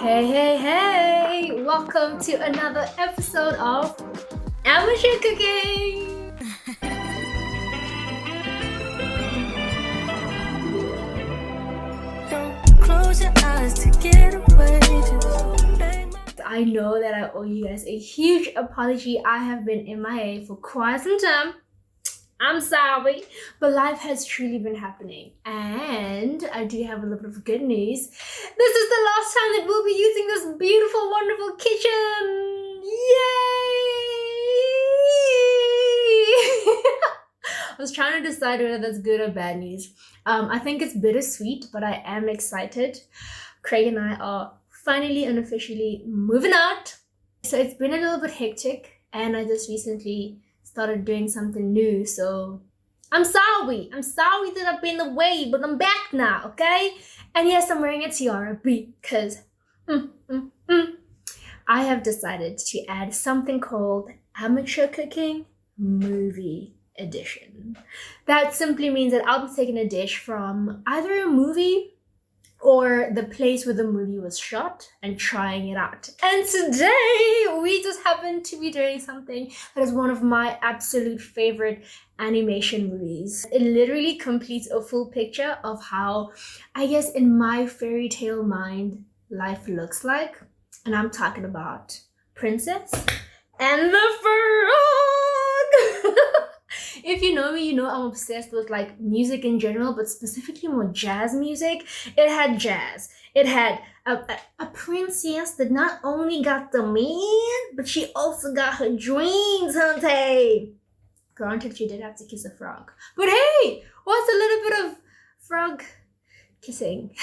Hey, hey, hey! Welcome to another episode of Amateur Cooking! Don't close your eyes to get away. I know that I owe you guys a huge apology. I have been MIA for quite some time. I'm sorry, but life has truly been happening. And I do have a little bit of good news. This is the last time that we'll be using this beautiful, wonderful kitchen. Yay! I was trying to decide whether that's good or bad news. I think it's bittersweet, but I am excited. Craig and I are finally and officially moving out. So it's been a little bit hectic, and I just recently started doing something new, so I'm sorry that I've been away, but I'm back now, okay? And yes, I'm wearing a tiara because I have decided to add something called Amateur Cooking Movie Edition. That simply means that I'll be taking a dish from either a movie or the place where the movie was shot and trying it out. And today, we just happen to be doing something that is one of my absolute favorite animation movies. It literally completes a full picture of how, I guess in my fairy tale mind, life looks like. And I'm talking about Princess and the Frog! If you know me, you know I'm obsessed with like music in general, but specifically more jazz music. It had jazz. It had a princess that not only got the man, but she also got her dreams, hunty. Granted, she did have to kiss a frog. But hey, what's a little bit of frog kissing?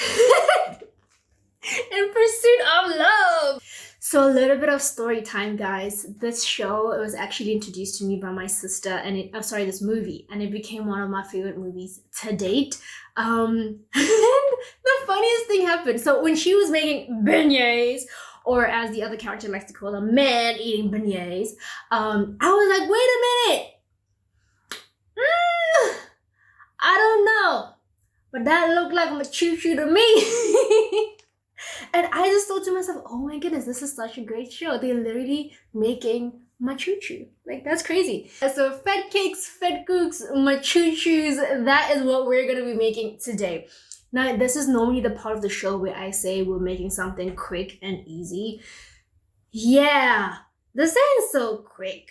In pursuit of love. So a little bit of story time, guys. This show, it was actually introduced to me by my sister, and this movie, and it became one of my favorite movies to date. And the funniest thing happened. So when she was making beignets, or as the other character likes to call them, man eating beignets, I was like, wait a minute. I don't know, but that looked like machoochoo to me. And I just thought to myself, oh my goodness, this is such a great show. They're literally making machoochoo. Like, that's crazy. So fat cakes, vetkooks, machoochoos, that is what we're going to be making today. Now, this is normally the part of the show where I say we're making something quick and easy. Yeah, this ain't so quick,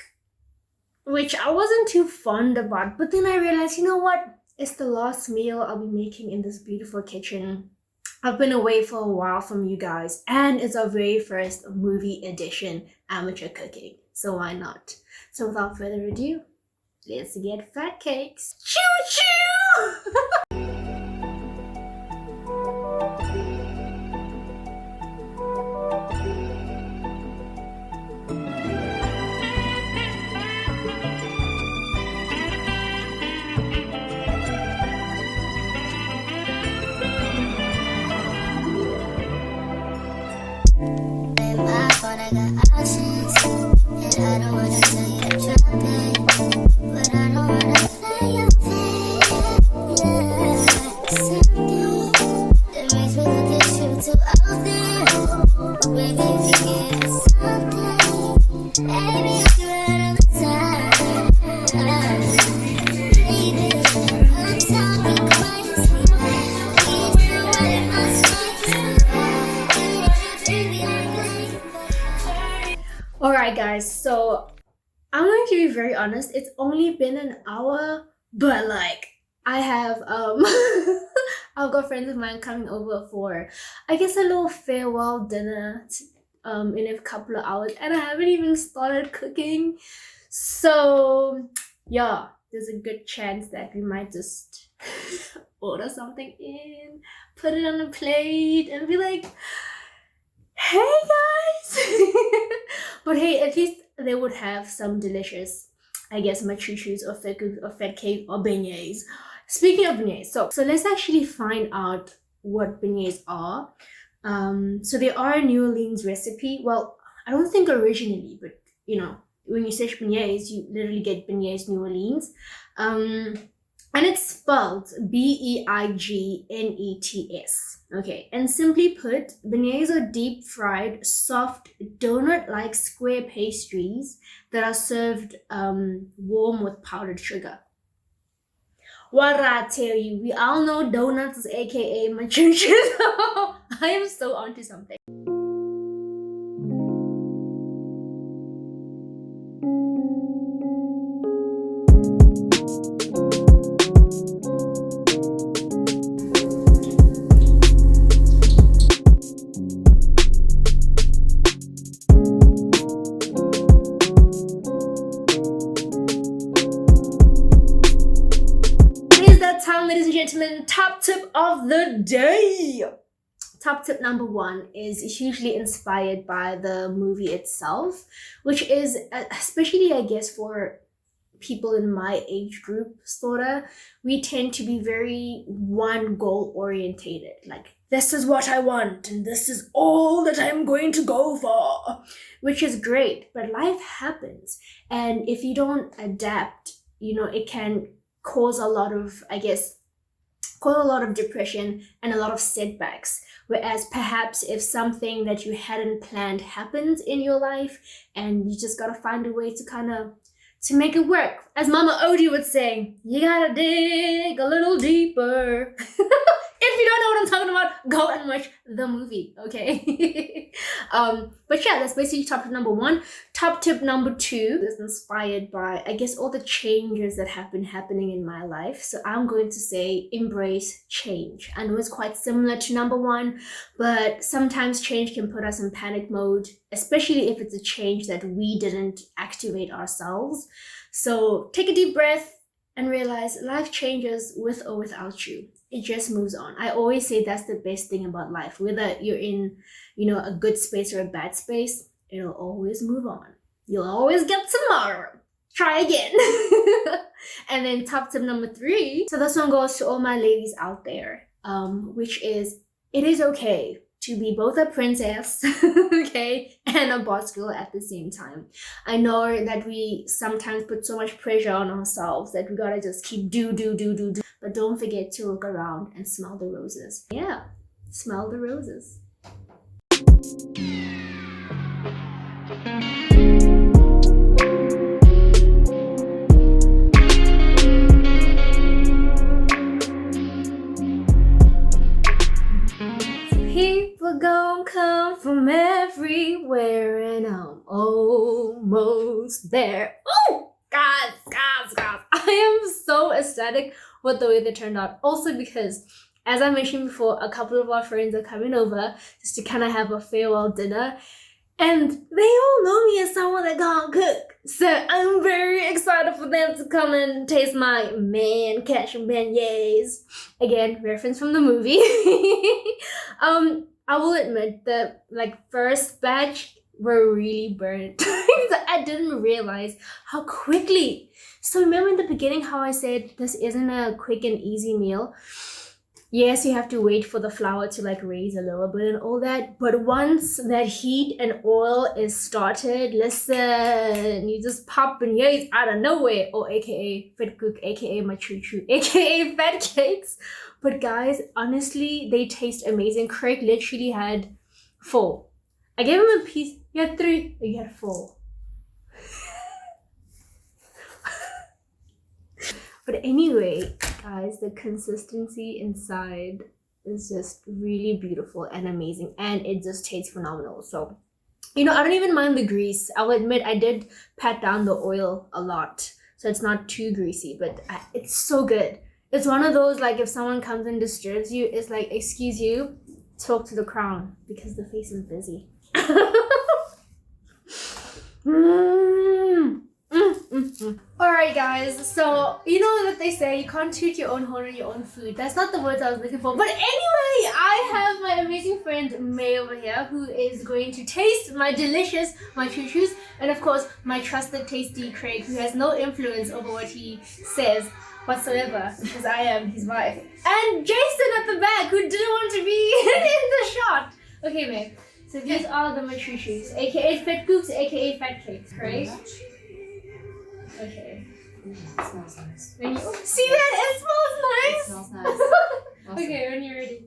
which I wasn't too fond about. But then I realized, you know what? It's the last meal I'll be making in this beautiful kitchen. I've been away for a while from you guys, and it's our very first movie edition amateur cooking, so why not? So without further ado, let's get fat cakes. Choo-choo! I got options, and I don't wanna tell you to drop it, but I don't wanna play your thing. Yeah, something that makes me look at you too often. When you give me something, baby, you run all the time. Baby, I'm talking crazy. You know what it must Alright guys, so I'm going to be very honest, it's only been an hour, but like I have I've got friends of mine coming over for, I guess, a little farewell dinner in a couple of hours, and I haven't even started cooking. So yeah, there's a good chance that we might just order something in, put it on a plate, and be like, hey guys! But hey, at least they would have some delicious, I guess, machoochoos or fat cake or beignets. Speaking of beignets, so let's actually find out what beignets are. So they are a New Orleans recipe. Well, I don't think originally, but you know, when you search beignets, you literally get beignets New Orleans. And it's spelled beignets. Okay, and simply put, beignets are deep fried, soft, donut-like square pastries that are served warm with powdered sugar. What I tell you, we all know donuts is aka machoochoo. I am so onto something. Ladies and gentlemen, top tip of the day. Top tip number 1 is hugely inspired by the movie itself, which is especially, I guess, for people in my age group, sorta, we tend to be very one goal orientated. Like, this is what I want and this is all that I'm going to go for, which is great, but life happens. And if you don't adapt, it can cause a lot of, depression and a lot of setbacks. Whereas perhaps if something that you hadn't planned happens in your life, and you just gotta find a way to make it work. As Mama Odie would say, you gotta dig a little deeper. If you don't know what I'm talking about, go and watch the movie, okay? But yeah, that's basically top tip number 1. Top tip number 2 is inspired by, I guess, all the changes that have been happening in my life. So I'm going to say embrace change. I know it's quite similar to number 1, but sometimes change can put us in panic mode, especially if it's a change that we didn't activate ourselves. So take a deep breath and realize life changes with or without you. It just moves on. I always say that's the best thing about life. Whether you're in, a good space or a bad space, it'll always move on. You'll always get tomorrow. Try again. And then top tip number 3. So this one goes to all my ladies out there, which is, it is okay to be both a princess, okay, and a boss girl at the same time. I know that we sometimes put so much pressure on ourselves that we gotta just keep do. But don't forget to look around and smell the roses. Yeah, smell the roses. People gon' come from everywhere, and I'm almost there. Oh, guys, I am so ecstatic with the way they turned out. Also because, as I mentioned before, a couple of our friends are coming over just to kind of have a farewell dinner, and they all know me as someone that can't cook. So I'm very excited for them to come and taste my man ketchup beignets. Again, reference from the movie. I will admit that first batch were really burnt. I didn't realize how quickly. So remember in the beginning how I said this isn't a quick and easy meal? Yes, you have to wait for the flour to raise a little bit and all that. But once that heat and oil is started, listen, you just pop beignets out of nowhere. Or aka vetkoek, aka machoochoo, aka fat cakes. But guys, honestly, they taste amazing. Craig literally had 4. I gave him a piece. You had 3. You had 4. But anyway, guys, the consistency inside is just really beautiful and amazing, and it just tastes phenomenal. So, I don't even mind the grease. I'll admit I did pat down the oil a lot, so it's not too greasy, but it's so good. It's one of those, if someone comes and disturbs you, it's like, excuse you, talk to the crown, because the face is busy. Alright guys, so you know what they say, you can't toot your own horn on your own food. That's not the words I was looking for. But anyway, I have my amazing friend May over here who is going to taste my delicious machoochoos, and of course my trusted tasty Craig, who has no influence over what he says whatsoever, because I am his wife. And Jason at the back, who didn't want to be in the shot. Okay, May. So these are the machoochoos, aka fat cooks, aka fat cakes, right? Okay. It smells nice. When you see that, it It smells nice. smells nice. Awesome. Okay, when you're ready.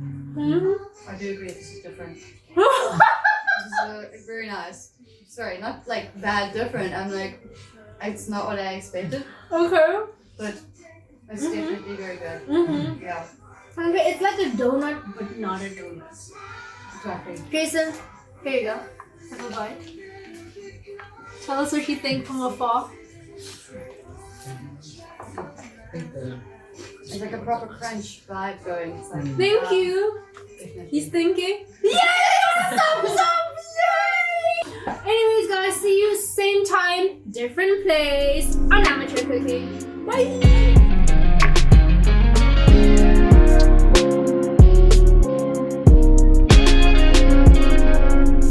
Mm-hmm. I do agree. This is different. This is very nice. Sorry, not like bad different. I'm like, it's not what I expected, Okay. but it's definitely very good. Mm-hmm. Yeah, Okay, it's like a donut, but not a donut. exactly. Jason, here you go. Have a bite. Tell us what you think from afar. It's like a proper crunch vibe going. It's like, Thank you. definitely. He's thinking. Yes! Thumbs up! Yay! Anyways, guys, see you same time, different place on Amateur Cooking. Bye!